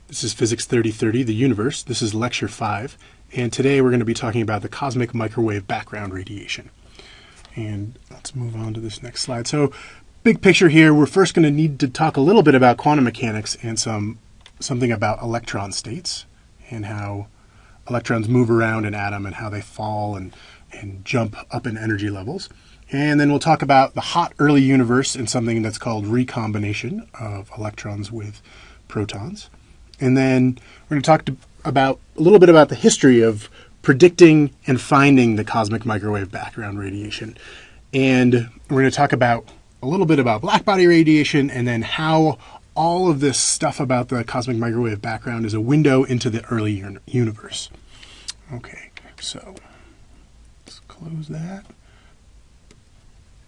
This is Physics 3030, the universe. This is Lecture 5, and today we're going to be talking about the cosmic microwave background radiation. And let's move on to this next slide. So, big picture here, we're first going to need to talk a little bit about quantum mechanics and something about electron states and how electrons move around an atom and how they fall and jump up in energy levels. And then we'll talk about the hot early universe and something that's called recombination of electrons with protons. And then we're going to talk about a little bit about the history of predicting and finding the cosmic microwave background radiation. And we're going to talk about a little bit about blackbody radiation and then how all of this stuff about the cosmic microwave background is a window into the early universe. Okay, so let's close that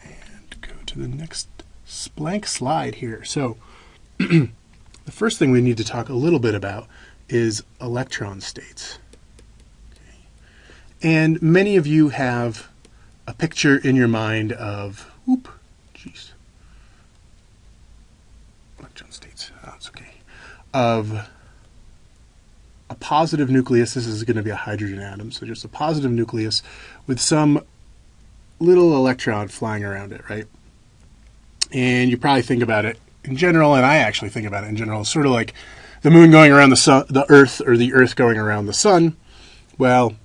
and go to the next blank slide here. So the first thing we need to talk a little bit about is electron states. Okay. And many of you have a picture in your mind of, electron states, it's okay, of a positive nucleus. This is going to be a hydrogen atom, so just a positive nucleus with some little electron flying around it, right? And you probably think about it in general, and I actually think about it in general, sort of like the moon going around the sun, the Earth, or the Earth going around the sun. Well,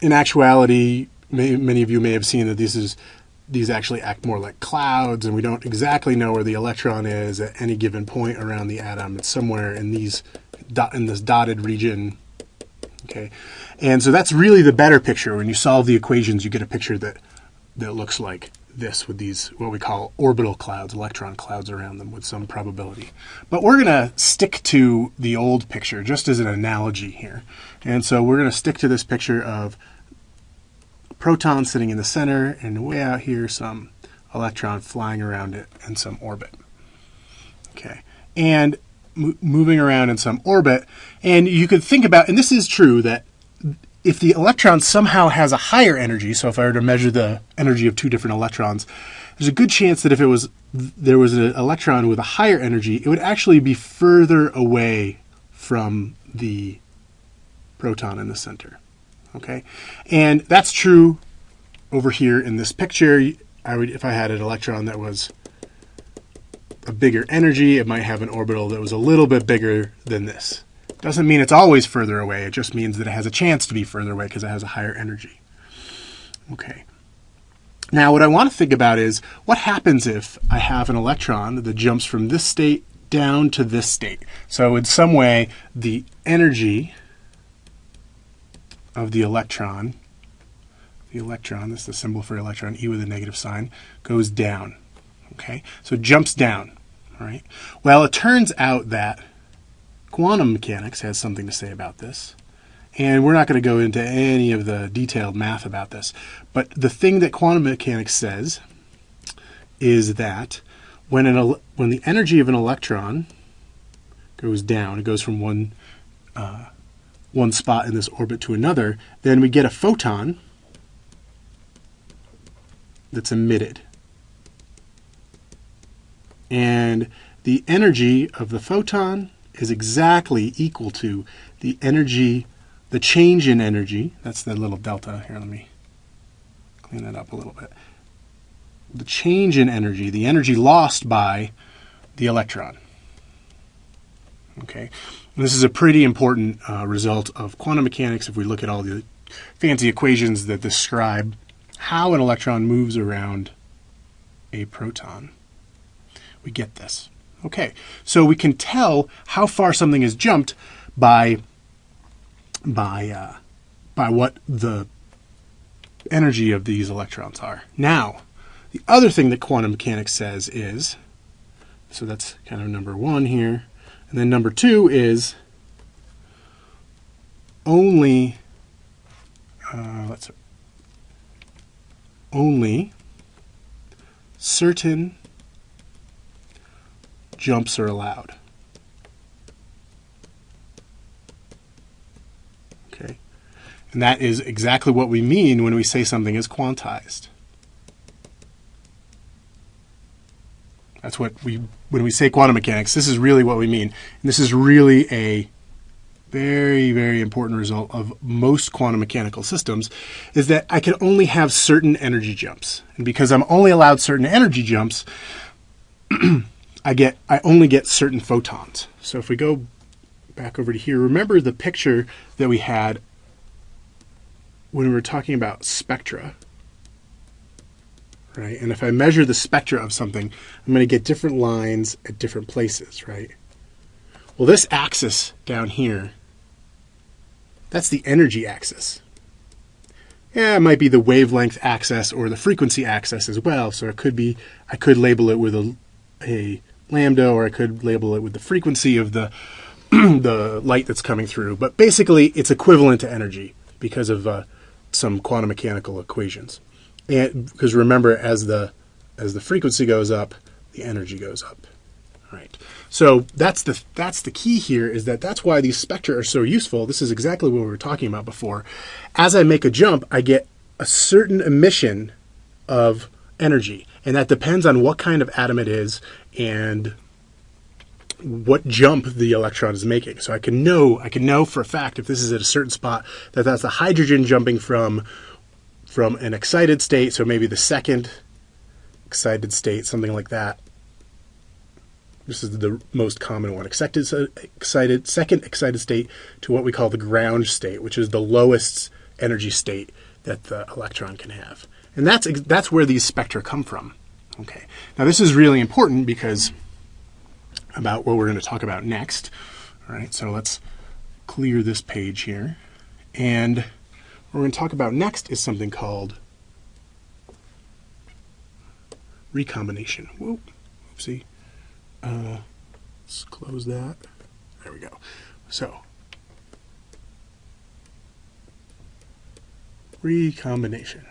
in actuality, many of you may have seen that these actually act more like clouds, and we don't exactly know where the electron is at any given point around the atom. It's somewhere in this dotted region. Okay, and so that's really the better picture. When you solve the equations, you get a picture that looks like this, with these what we call orbital clouds, electron clouds around them with some probability. But we're going to stick to the old picture just as an analogy here. And so we're going to stick to this picture of a proton sitting in the center and way out here some electron flying around it in some orbit. Okay, and moving around in some orbit. And you could think about, and this is true, that if the electron somehow has a higher energy, so if I were to measure the energy of two different electrons, there's a good chance that if there was an electron with a higher energy, it would actually be further away from the proton in the center. Okay, and that's true over here in this picture. If I had an electron that was a bigger energy, it might have an orbital that was a little bit bigger than this. Doesn't mean it's always further away. It just means that it has a chance to be further away because it has a higher energy. Okay. Now, what I want to think about is what happens if I have an electron that jumps from this state down to this state. So in some way, the energy of the electron, this is the symbol for electron, E with a negative sign, goes down. Okay. So it jumps down. All right. Well, it turns out that quantum mechanics has something to say about this, and we're not going to go into any of the detailed math about this, but the thing that quantum mechanics says is that when the energy of an electron goes down, it goes from one spot in this orbit to another, then we get a photon that's emitted. And the energy of the photon is exactly equal to the energy, the change in energy. That's the little delta here. Let me clean that up a little bit. The change in energy, the energy lost by the electron. Okay, and this is a pretty important result of quantum mechanics if we look at all the fancy equations that describe how an electron moves around a proton. We get this. Okay, so we can tell how far something has jumped by what the energy of these electrons are. Now, the other thing that quantum mechanics says is, so that's kind of number one here, and then number two is only certain jumps are allowed. Okay, and that is exactly what we mean when we say something is quantized. That's what when we say quantum mechanics, this is really what we mean. And this is really a very, very important result of most quantum mechanical systems, is that I can only have certain energy jumps. And because I'm only allowed certain energy jumps, I only get certain photons. So if we go back over to here, remember the picture that we had when we were talking about spectra, right? And if I measure the spectra of something, I'm going to get different lines at different places, right? Well, this axis down here, that's the energy axis. Yeah, it might be the wavelength axis or the frequency axis as well. So it could be, I could label it with a lambda, or I could label it with the frequency of the the light that's coming through. But basically, it's equivalent to energy because of some quantum mechanical equations. And because remember, as the frequency goes up, the energy goes up. All right. So that's the key here, is that's why these spectra are so useful. This is exactly what we were talking about before. As I make a jump, I get a certain emission of energy, and that depends on what kind of atom it is and what jump the electron is making. So I can know for a fact, if this is at a certain spot, that's a hydrogen jumping from an excited state, so maybe the second excited state, something like that. This is the most common one. Second excited state to what we call the ground state, which is the lowest energy state that the electron can have. And that's where these spectra come from. Okay. Now this is really important because about what we're going to talk about next. All right, so let's clear this page here. And what we're going to talk about next is something called recombination. Whoa, oopsie. Let's close that. There we go. So, recombination.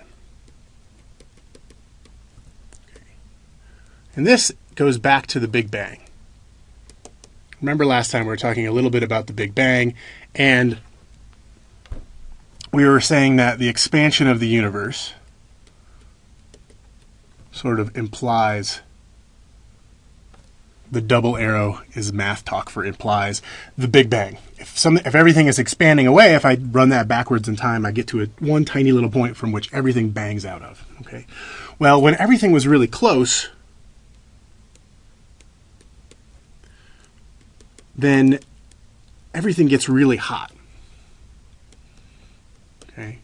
Okay. And this goes back to the Big Bang. Remember last time we were talking a little bit about the Big Bang, and we were saying that the expansion of the universe sort of implies, the double arrow is math talk for implies, the Big Bang. If everything is expanding away, if I run that backwards in time, I get to one tiny little point from which everything bangs out of. Okay. Well, when everything was really close, then everything gets really hot. Okay?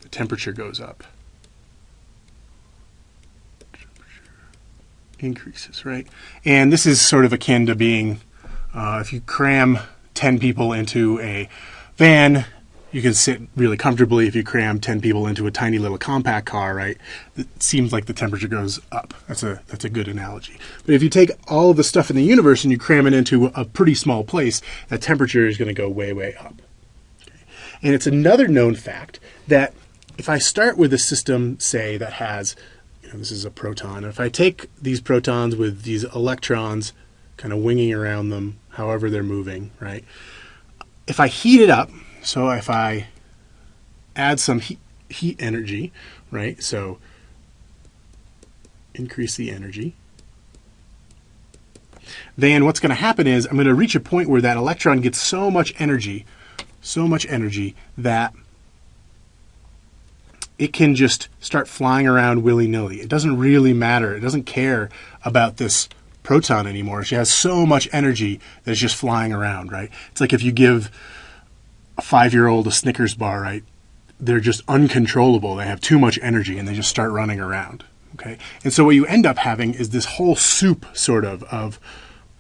The temperature goes up. Temperature increases, right? And this is sort of akin to being, if you cram 10 people into a van, you can sit really comfortably. If you cram 10 people into a tiny little compact car, right, it seems like the temperature goes up. That's a good analogy. But if you take all of the stuff in the universe and you cram it into a pretty small place, that temperature is going to go way, way up. Okay. And it's another known fact that if I start with a system, say, that has, this is a proton, and if I take these protons with these electrons kind of winging around them, however they're moving, right, if I heat it up, so if I add some heat energy, right, so increase the energy, then what's going to happen is I'm going to reach a point where that electron gets so much energy that it can just start flying around willy-nilly. It doesn't really matter. It doesn't care about this proton anymore. She has so much energy that it's just flying around, right? It's like if you give a 5-year-old a Snickers bar, right? They're just uncontrollable. They have too much energy and they just start running around. Okay, and so what you end up having is this whole soup sort of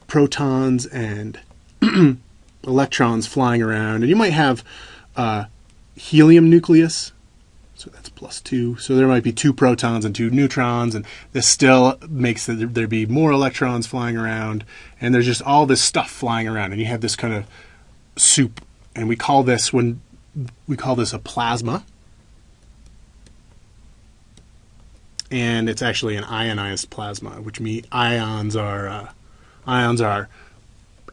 protons and electrons flying around, and you might have helium nucleus. So that's +2. So there might be 2 protons and 2 neutrons, and this still makes there be more electrons flying around, and there's just all this stuff flying around, and you have this kind of soup. And we call this a plasma, and it's actually an ionized plasma, which means ions are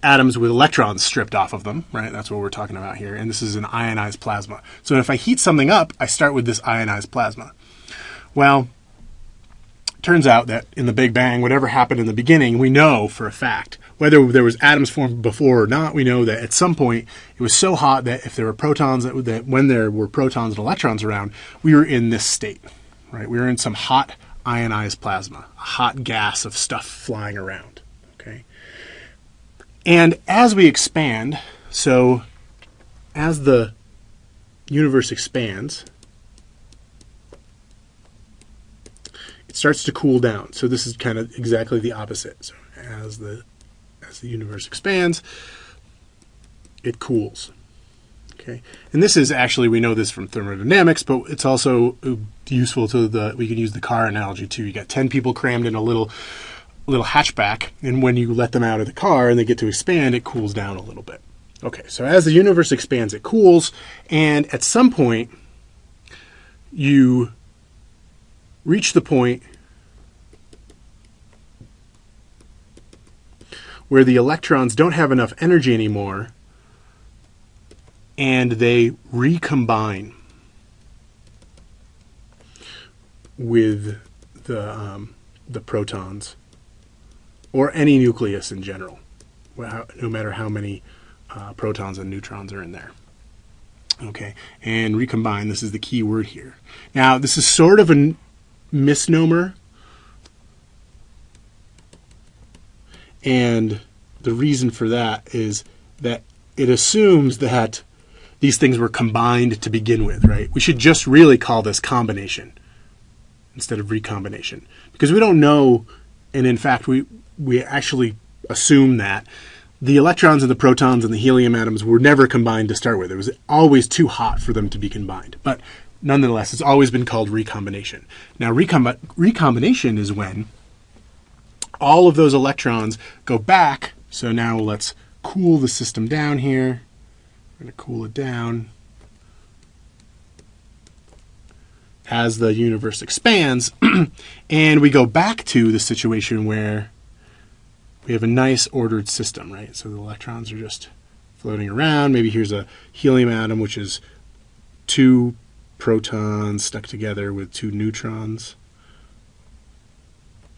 atoms with electrons stripped off of them, right? That's what we're talking about here, and this is an ionized plasma. So if I heat something up, I start with this ionized plasma. Well, it turns out that in the Big Bang, whatever happened in the beginning, we know for a fact whether there was atoms formed before or not, we know that at some point it was so hot that if there were protons, that when there were protons and electrons around, we were in this state, right? We were in some hot ionized plasma, a hot gas of stuff flying around, okay? And as we expand, so as the universe expands, it starts to cool down. So this is kind of exactly the opposite. So as the universe expands, it cools. Okay, and this is actually, we know this from thermodynamics, but it's also useful to we can use the car analogy too. You got 10 people crammed in a little hatchback, and when you let them out of the car and they get to expand, it cools down a little bit. Okay, so as the universe expands, it cools, and at some point, you reach the point where the electrons don't have enough energy anymore, and they recombine with the protons, or any nucleus in general, no matter how many protons and neutrons are in there. Okay, and recombine, this is the key word here. Now, this is sort of a misnomer, and the reason for that is that it assumes that these things were combined to begin with, right? We should just really call this combination instead of recombination, because we don't know, and in fact we actually assume that the electrons and the protons and the helium atoms were never combined to start with. It was always too hot for them to be combined. But nonetheless, it's always been called recombination. Now, recombination is when all of those electrons go back. So now let's cool the system down here. We're going to cool it down. As the universe expands, and we go back to the situation where we have a nice ordered system, right? So the electrons are just floating around. Maybe here's a helium atom, which is 2 protons stuck together with 2 neutrons.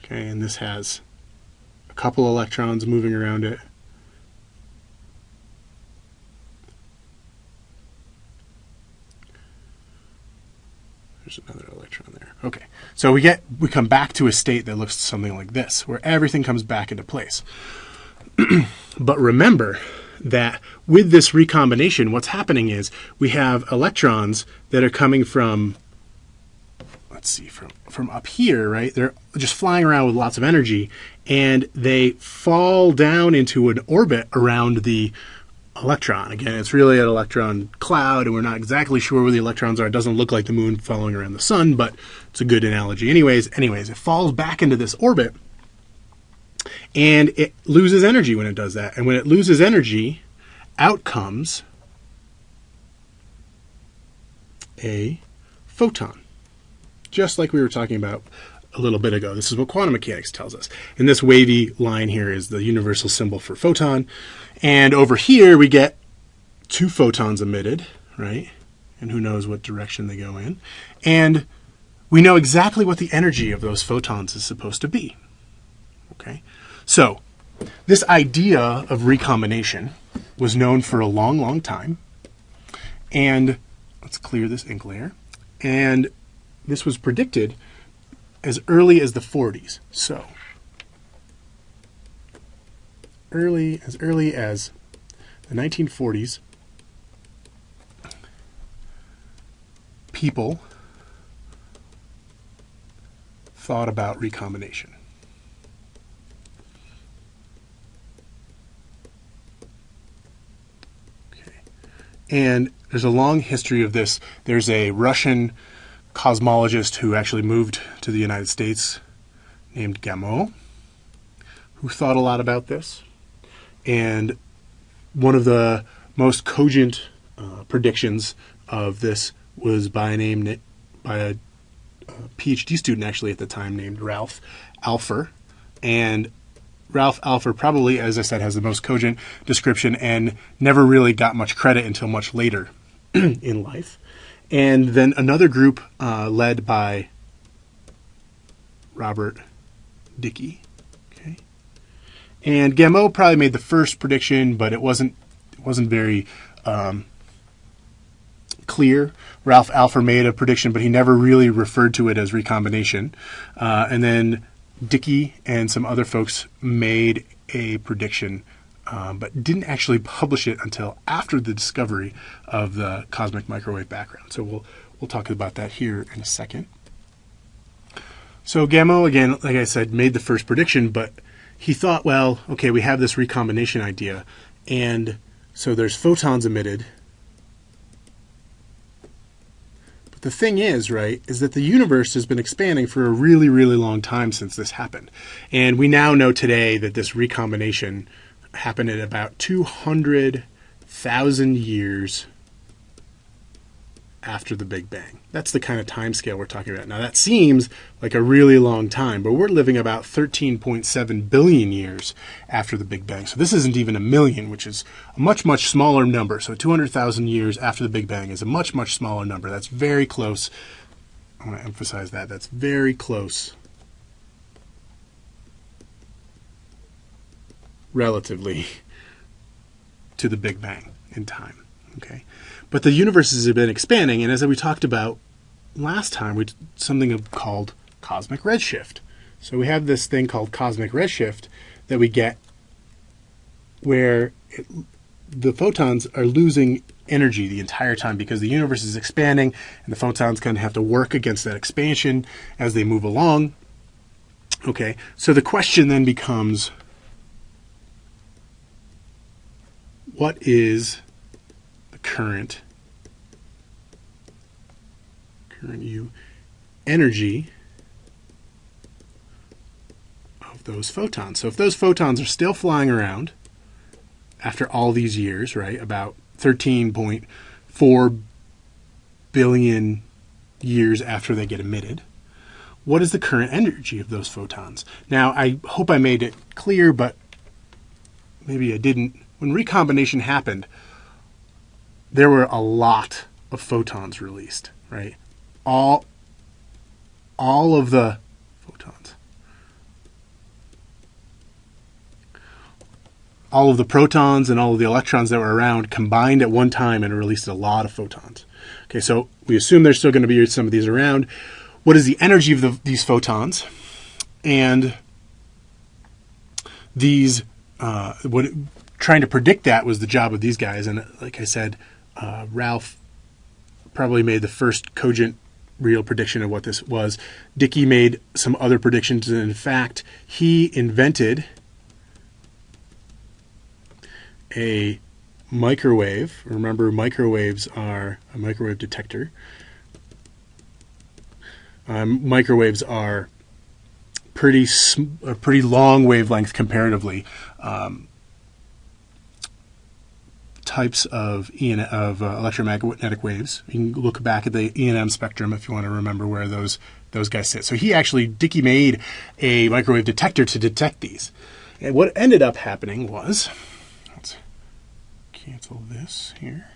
Okay, and this has a couple electrons moving around it. There's another electron there. Okay, so we come back to a state that looks something like this, where everything comes back into place. But remember that with this recombination, what's happening is we have electrons that are coming from, let's see, from up here, right? They're just flying around with lots of energy, and they fall down into an orbit around the electron. Again, it's really an electron cloud, and we're not exactly sure where the electrons are. It doesn't look like the moon following around the sun, but it's a good analogy. Anyways, it falls back into this orbit, and it loses energy when it does that. And when it loses energy, out comes a photon, just like we were talking about a little bit ago. This is what quantum mechanics tells us. And this wavy line here is the universal symbol for photon. And over here we get 2 photons emitted, right? And who knows what direction they go in. And we know exactly what the energy of those photons is supposed to be. Okay? So, this idea of recombination was known for a long, long time. And let's clear this ink layer. And this was predicted as early as the 40s. So, as early as the 1940s, people thought about recombination. Okay. And there's a long history of this. There's a Russian cosmologist who actually moved to the United States named Gamow, who thought a lot about this. And one of the most cogent predictions of this was by a PhD student actually at the time named Ralph Alpher. And Ralph Alpher probably, as I said, has the most cogent description and never really got much credit until much later in life. And then another group led by Robert Dicke, okay, And Gamow probably made the first prediction, but it wasn't very clear. Ralph Alpher made a prediction, but he never really referred to it as recombination. And then Dickey and some other folks made a prediction, but didn't actually publish it until after the discovery of the cosmic microwave background. So we'll talk about that here in a second. So Gamow, again, like I said, made the first prediction, but he thought, well, okay, we have this recombination idea, and so there's photons emitted. But the thing is, right, is that the universe has been expanding for a really, really long time since this happened. And we now know today that this recombination happened at about 200,000 years after the Big Bang. That's the kind of time scale we're talking about. Now, that seems like a really long time, but we're living about 13.7 billion years after the Big Bang. So this isn't even a million, which is a much, much smaller number. So 200,000 years after the Big Bang is a much, much smaller number. That's very close. I want to emphasize that. That's very close, relatively, to the Big Bang in time. Okay. But the universe has been expanding, and as we talked about last time, we did something called cosmic redshift. So we have this thing called cosmic redshift that we get where the photons are losing energy the entire time because the universe is expanding, and the photons kind of have to work against that expansion as they move along. Okay, so the question then becomes, what is current energy of those photons? So if those photons are still flying around after all these years, right, about 13.4 billion years after they get emitted, what is the current energy of those photons? Now, I hope I made it clear, but maybe I didn't. When recombination happened, there were a lot of photons released, right? All of the photons. All of the protons and all of the electrons that were around combined at one time and released a lot of photons. Okay, so we assume there's still going to be some of these around. What is the energy of these photons? And these, trying to predict that was the job of these guys. And like I said, Ralph probably made the first cogent real prediction of what this was. Dickey made some other predictions, and in fact, he invented a microwave. Remember, microwaves are a microwave detector. Microwaves are pretty long wavelength comparatively. Types of electromagnetic waves. You can look back at the E&M spectrum if you want to remember where those guys sit. So Dickey made a microwave detector to detect these. And what ended up happening was, let's cancel this here.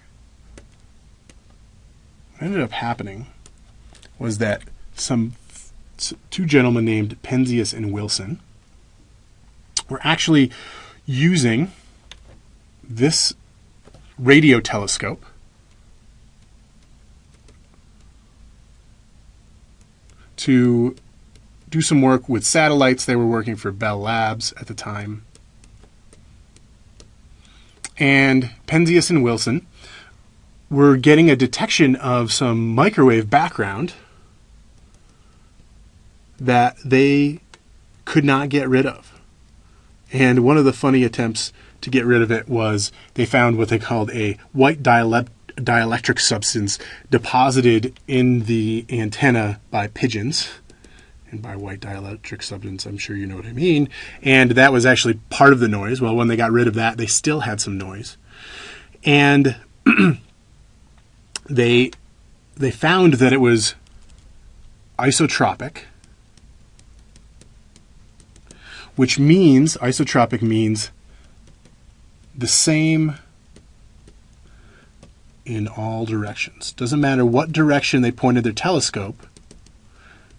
What ended up happening was that two gentlemen named Penzias and Wilson were actually using this radio telescope to do some work with satellites. They were working for Bell Labs at the time. And Penzias and Wilson were getting a detection of some microwave background that they could not get rid of. And one of the funny attempts to get rid of it was they found what they called a white dielectric substance deposited in the antenna by pigeons. And by white dielectric substance, I'm sure you know what I mean. And that was actually part of the noise. Well, when they got rid of that, they still had some noise. And they found that it was isotropic, which means, isotropic means the same in all directions. Doesn't matter what direction they pointed their telescope,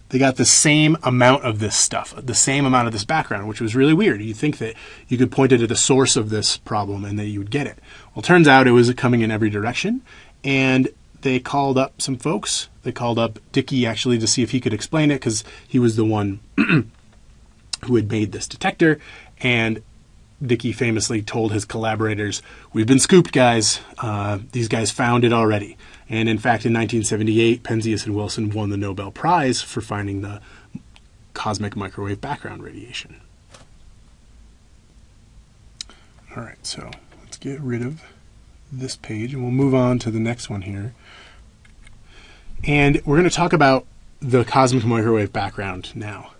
they got the same amount of this stuff, the same amount of this background, which was really weird. You'd think that you could point it at the source of this problem and that you would get it. Well, it turns out it was coming in every direction, and they called up some folks. They called up Dickey, actually, to see if he could explain it, because he was the one who had made this detector, and Dickey famously told his collaborators, "We've been scooped, guys. These guys found it already." And in fact, in 1978, Penzias and Wilson won the Nobel Prize for finding the cosmic microwave background radiation. All right, so let's get rid of this page, and we'll move on to the next one here. And we're going to talk about the cosmic microwave background now.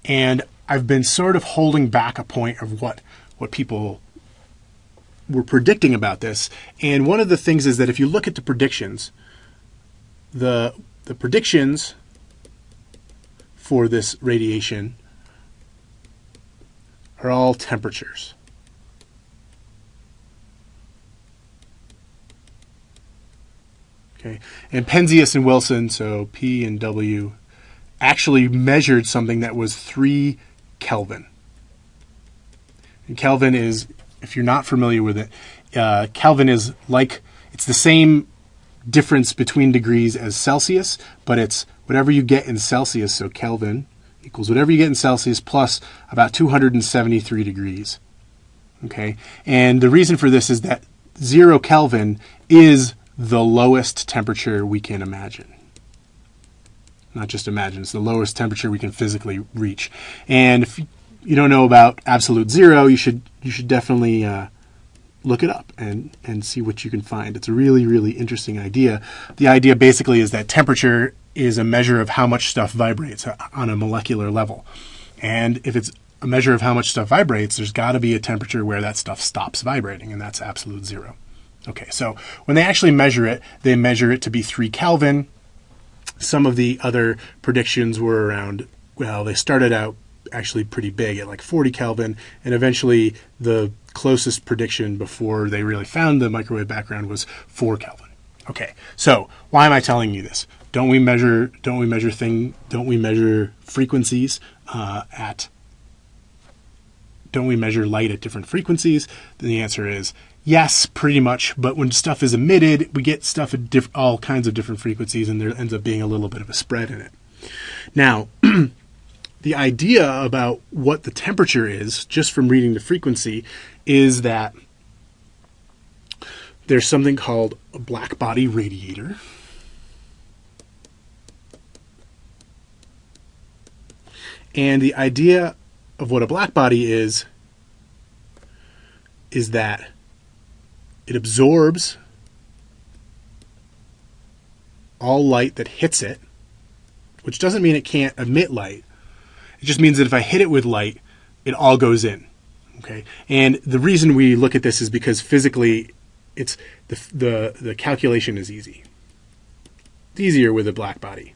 And I've been sort of holding back a point of what people were predicting about this. And one of the things is that if you look at the predictions, the predictions for this radiation are all temperatures. Okay. And Penzias and Wilson, so P and W, actually measured something that was 3 Kelvin. And Kelvin is, if you're not familiar with it, Kelvin is like, it's the same difference between degrees as Celsius, but it's whatever you get in Celsius, so Kelvin equals whatever you get in Celsius plus about 273 degrees. Okay? And the reason for this is that 0 Kelvin is the lowest temperature we can imagine. Not just imagine, it's the lowest temperature we can physically reach. And if you don't know about absolute zero, you should definitely look it up and see what you can find. It's a really, really interesting idea. The idea basically is that temperature is a measure of how much stuff vibrates on a molecular level. And if it's a measure of how much stuff vibrates, there's got to be a temperature where that stuff stops vibrating, and that's absolute zero. Okay, so when they actually measure it, they measure it to be 3 Kelvin. Some of the other predictions were around, well, they started out actually pretty big at like 40 Kelvin, and eventually the closest prediction before they really found the microwave background was 4 Kelvin. Okay, so why am I telling you this? Don't we measure frequencies don't we measure light at different frequencies? Then the answer is yes, pretty much. But when stuff is emitted, we get stuff at all kinds of different frequencies, and there ends up being a little bit of a spread in it. Now, the idea about what the temperature is, just from reading the frequency, is that there's something called a black body radiator. And the idea of what a black body is that it absorbs all light that hits it, which doesn't mean it can't emit light. It just means that if I hit it with light, it all goes in. Okay? And the reason we look at this is because physically it's the calculation is easy. It's easier with a black body.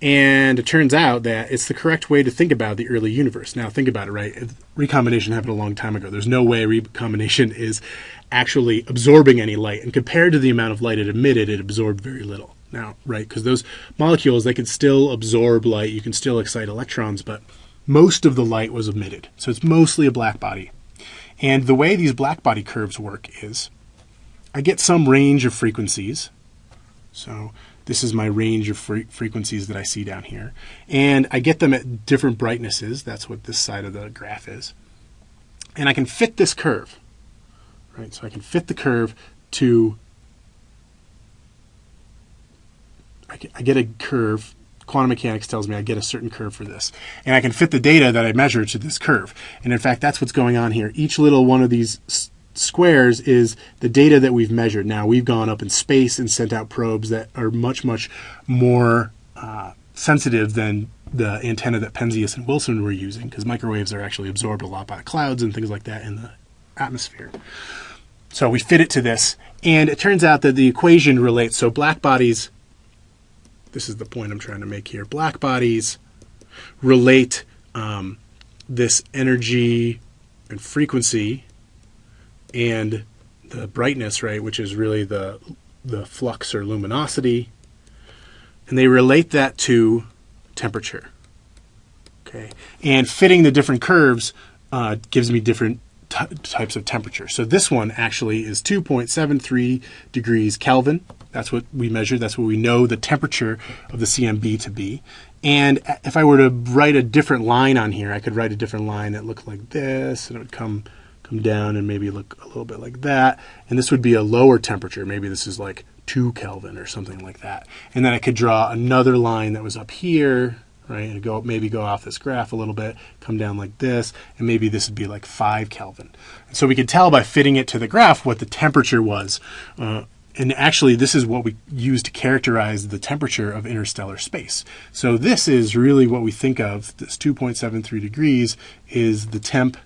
And it turns out that it's the correct way to think about the early universe. Now, think about it, right? Recombination happened a long time ago. There's no way recombination is actually absorbing any light. And compared to the amount of light it emitted, it absorbed very little. Now, right, because those molecules, they can still absorb light. You can still excite electrons, but most of the light was emitted. So it's mostly a black body. And the way these black body curves work is I get some range of frequencies. So this is my range of frequencies that I see down here. And I get them at different brightnesses. That's what this side of the graph is. And I can fit this curve. Right? So I can fit the curve to, I get a curve. Quantum mechanics tells me I get a certain curve for this. And I can fit the data that I measure to this curve. And in fact, that's what's going on here. Each little one of these squares is the data that we've measured. Now, we've gone up in space and sent out probes that are much, much more sensitive than the antenna that Penzias and Wilson were using, because microwaves are actually absorbed a lot by clouds and things like that in the atmosphere. So we fit it to this, and it turns out that the equation relates. So black bodies, this is the point I'm trying to make here, black bodies relate this energy and frequency and the brightness, right, which is really the flux or luminosity, and they relate that to temperature. Okay, and fitting the different curves gives me different types of temperature. So this one actually is 2.73 degrees Kelvin. That's what we measured. That's what we know the temperature of the CMB to be. And if I were to write a different line on here, I could write a different line that looked like this, and it would come down and maybe look a little bit like that. And this would be a lower temperature. Maybe this is like 2 Kelvin or something like that. And then I could draw another line that was up here, right, and maybe go off this graph a little bit, come down like this, and maybe this would be like 5 Kelvin. And so we could tell by fitting it to the graph what the temperature was. And actually, this is what we use to characterize the temperature of interstellar space. So this is really what we think of, this 2.73 degrees is the temp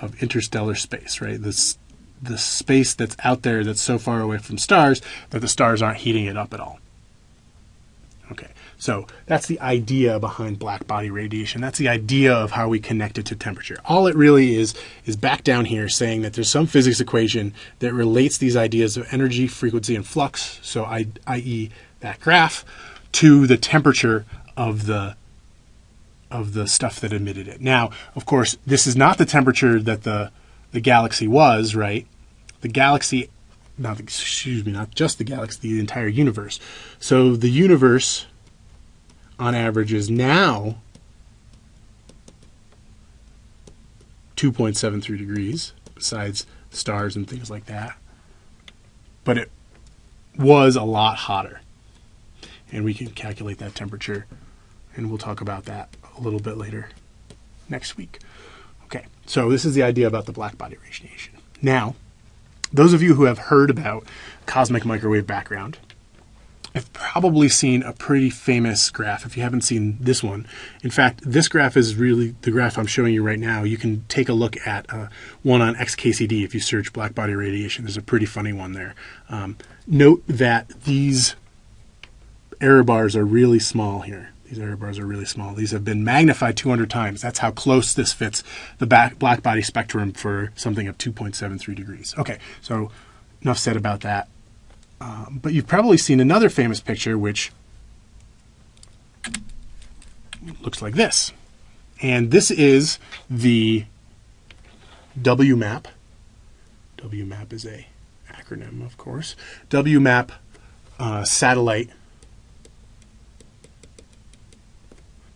of interstellar space, right? The space that's out there that's so far away from stars that the stars aren't heating it up at all. Okay, so that's the idea behind black body radiation. That's the idea of how we connect it to temperature. All it really is back down here saying that there's some physics equation that relates these ideas of energy, frequency, and flux, so i.e. that graph, to the temperature of the stuff that emitted it. Now, of course, this is not the temperature that the galaxy was, right? The galaxy, not just the galaxy, the entire universe. So the universe, on average, is now 2.73 degrees, besides stars and things like that. But it was a lot hotter. And we can calculate that temperature, and we'll talk about that a little bit later next week. Okay, so this is the idea about the black body radiation. Now, those of you who have heard about cosmic microwave background have probably seen a pretty famous graph. If you haven't seen this one, in fact, this graph is really the graph I'm showing you right now. You can take a look at one on XKCD if you search black body radiation. There's a pretty funny one there. Note that these error bars are really small here. These error bars are really small. These have been magnified 200 times. That's how close this fits the black body spectrum for something of 2.73 degrees. Okay, so enough said about that. But you've probably seen another famous picture which looks like this. And this is the Wmap. Wmap is a acronym, of course. Wmap satellite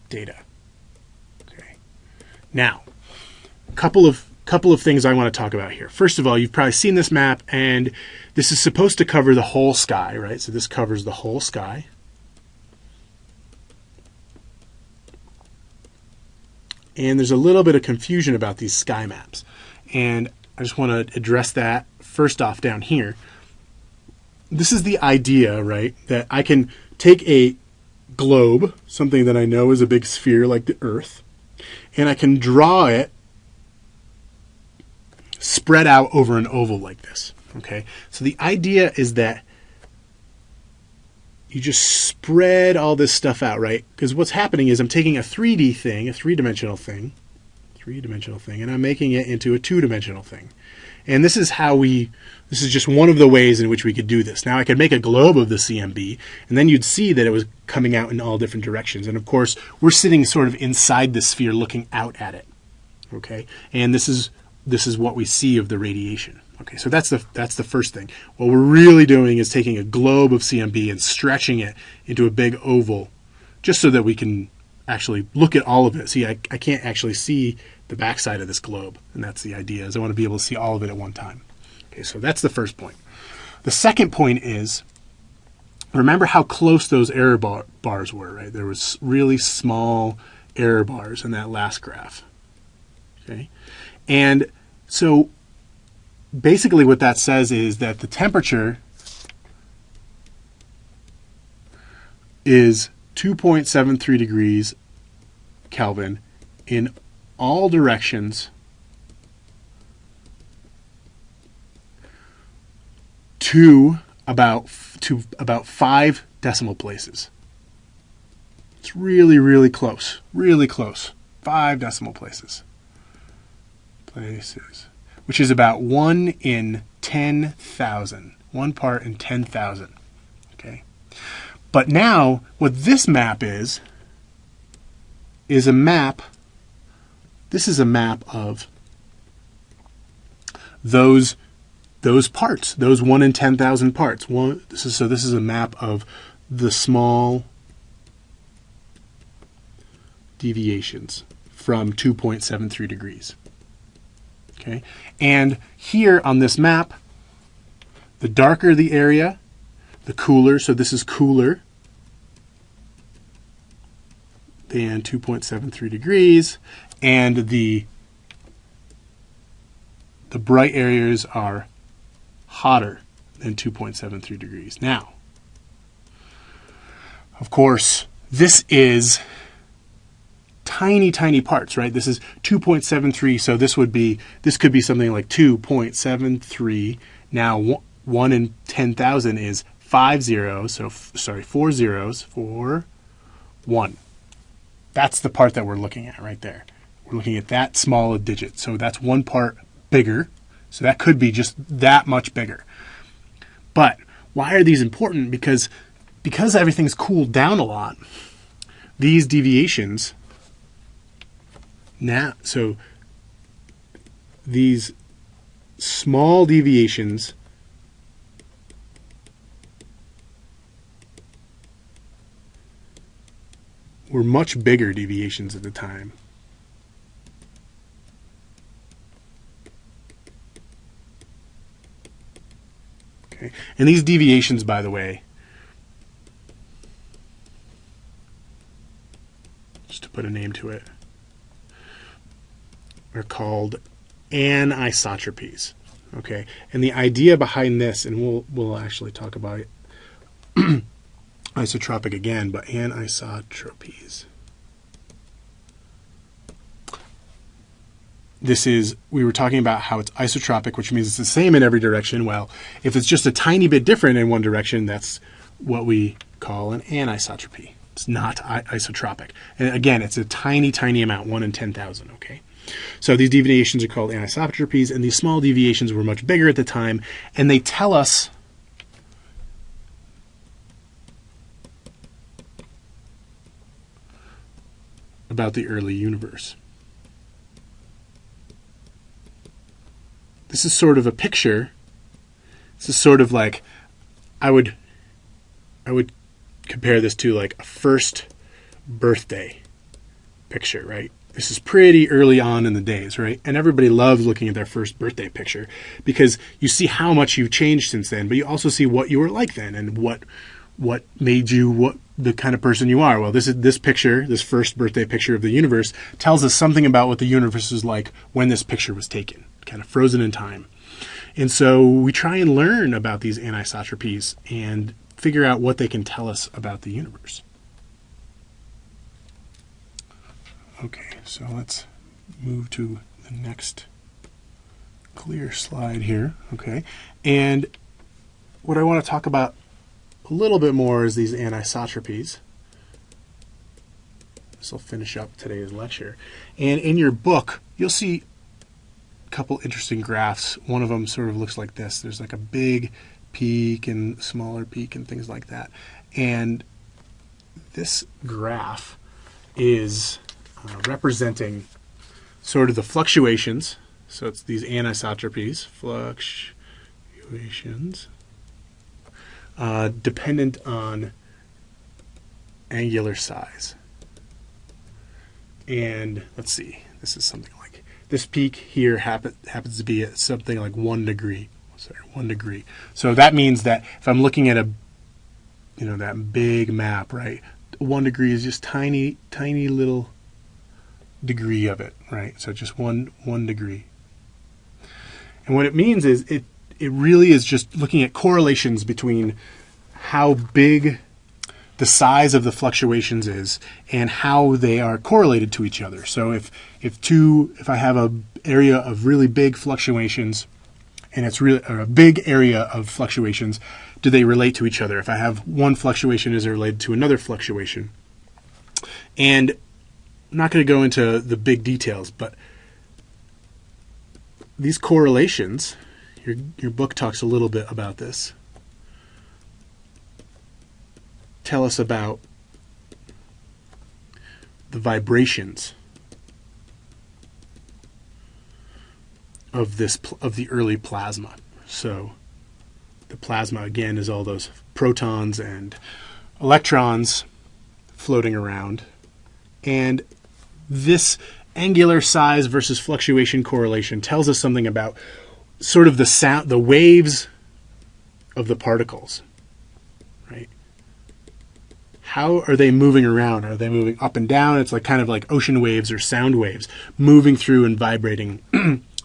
data. Okay. Now, a couple of things I want to talk about here. First of all, you've probably seen this map, and this is supposed to cover the whole sky, right? So this covers the whole sky. And there's a little bit of confusion about these sky maps. And I just want to address that first off down here. This is the idea, right, that I can take a globe, something that I know is a big sphere like the Earth, and I can draw it spread out over an oval like this. Okay, so the idea is that you just spread all this stuff out, right? Because what's happening is I'm taking a 3D thing, a three-dimensional thing, and I'm making it into a two-dimensional thing. And this is just one of the ways in which we could do this. Now I could make a globe of the CMB, and then you'd see that it was coming out in all different directions. And of course, we're sitting sort of inside the sphere looking out at it. Okay? And this is what we see of the radiation. Okay, so that's the first thing. What we're really doing is taking a globe of CMB and stretching it into a big oval, just so that we can actually look at all of it. See, I can't actually see the backside of this globe, and that's the idea, is I want to be able to see all of it at one time. Okay, so that's the first point. The second point is, remember how close those error bars were, right? There was really small error bars in that last graph. Okay, and so basically what that says is that the temperature is 2.73 degrees Kelvin in all directions to about 5 decimal places. It's really, really close. Really close. 5 decimal places. Which is about 1 in 10,000. 1 part in 10,000. Okay. But now, what this map is a map. This is a map of those parts, those 1 in 10,000 parts. This is a map of the small deviations from 2.73 degrees. Okay, and here on this map, the darker the area, the cooler. So this is cooler than 2.73 degrees, and the bright areas are hotter than 2.73 degrees. Now, of course, this is tiny, tiny parts, right? This is 2.73, so this could be something like 2.73. Now, 1 in 10,000 is 5 zeros, so sorry, 4 zeros for 1. That's the part that we're looking at right there. We're looking at that small a digit, so that's one part bigger. So that could be just that much bigger. But why are these important? Because everything's cooled down a lot, these deviations now, so these small deviations were much bigger deviations at the time. Okay. And these deviations, by the way, just to put a name to it, are called anisotropies. Okay, and the idea behind this, and we'll actually talk about it, isotropic again, but anisotropies. We were talking about how it's isotropic, which means it's the same in every direction. Well, if it's just a tiny bit different in one direction, that's what we call an anisotropy. It's not isotropic. And again, it's a tiny, tiny amount, 1 in 10,000, okay? So these deviations are called anisotropies, and these small deviations were much bigger at the time, and they tell us about the early universe. This is sort of a picture. This is sort of like, I would compare this to like a first birthday picture, right? This is pretty early on in the days, right? And everybody loves looking at their first birthday picture because you see how much you've changed since then, but you also see what you were like then and what made you the kind of person you are. Well, this picture, this first birthday picture of the universe, tells us something about what the universe was like when this picture was taken, kind of frozen in time. And so we try and learn about these anisotropies and figure out what they can tell us about the universe. Okay, so let's move to the next clear slide here. Okay, and what I want to talk about a little bit more is these anisotropies. This will finish up today's lecture. And in your book, you'll see a couple interesting graphs. One of them sort of looks like this. There's like a big peak and smaller peak and things like that. And this graph is representing sort of the fluctuations. So it's these anisotropies, fluctuations, dependent on angular size. And let's see, this is something like, this peak here happens to be at something like 1 degree. Sorry, 1 degree. So that means that if I'm looking at that big map, right, 1 degree is just tiny, tiny little degree of it, right? So just one degree. And what it means is it really is just looking at correlations between how big the size of the fluctuations is and how they are correlated to each other. So if I have an area of really big fluctuations and it's really a big area of fluctuations, do they relate to each other? If I have one fluctuation, is it related to another fluctuation? And I'm not going to go into the big details, but these correlations, your book talks a little bit about this. tell us about the vibrations of the early plasma. So the plasma, again, is all those protons and electrons floating around. And this angular size versus fluctuation correlation tells us something about sort of the waves of the particles, right? How are they moving around? Are they moving up and down? It's like kind of like ocean waves or sound waves moving through and vibrating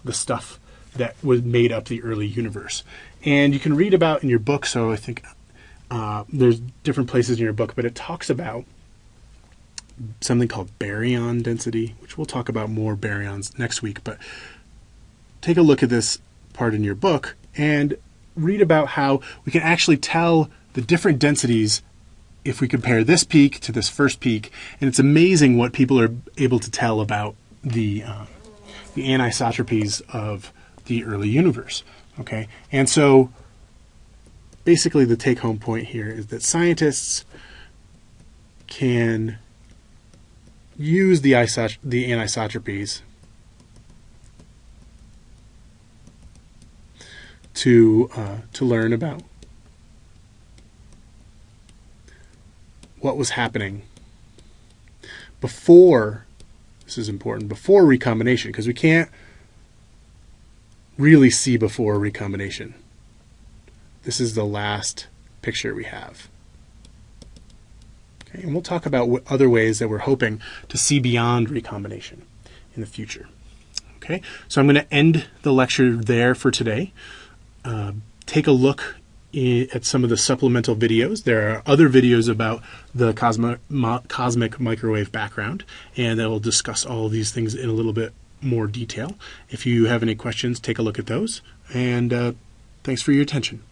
the stuff that was made up the early universe. And you can read about in your book, so I think there's different places in your book, but it talks about something called baryon density, which we'll talk about more baryons next week. But take a look at this part in your book and read about how we can actually tell the different densities if we compare this peak to this first peak. And it's amazing what people are able to tell about the anisotropies of the early universe. Okay, and so basically the take-home point here is that scientists can use the anisotropies to learn about what was happening before, this is important, before recombination, because we can't really see before recombination. This is the last picture we have. Okay, and we'll talk about what other ways that we're hoping to see beyond recombination in the future. Okay, so I'm going to end the lecture there for today. Take a look at some of the supplemental videos. There are other videos about the cosmic microwave background, and that will discuss all of these things in a little bit more detail. If you have any questions, take a look at those, and thanks for your attention.